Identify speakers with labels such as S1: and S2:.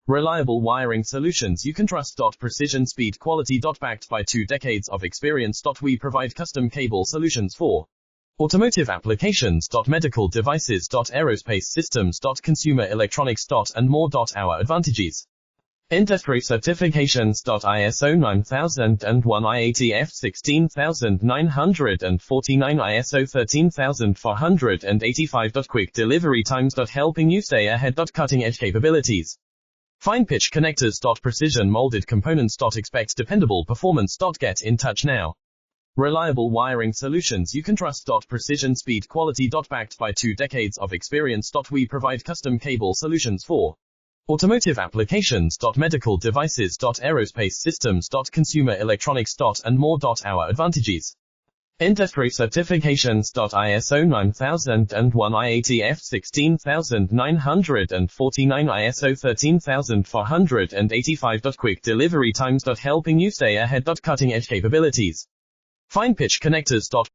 S1: Reliable wiring solutions you can trust. Precision, speed, quality. Backed by 2 decades of experience. We provide custom cable solutions for automotive applications. Medical devices. Aerospace systems. Consumer electronics. And more. Our advantages: industry certifications. ISO 9001, IATF 16949, ISO 13485. Quick delivery times. Helping you stay ahead. Cutting edge capabilities: fine pitch connectors. Precision molded components. Expect dependable performance. Get in touch now. Reliable wiring solutions you can trust. Precision, speed, quality. Backed by 2 decades of experience. We provide custom cable solutions for automotive applications. Medical devices. Aerospace systems. Consumer electronics. And more. Our advantages: industry certifications. ISO 9001, IATF 16949, ISO 13485. Quick delivery times. Helping you stay ahead. Cutting edge capabilities: fine pitch connectors.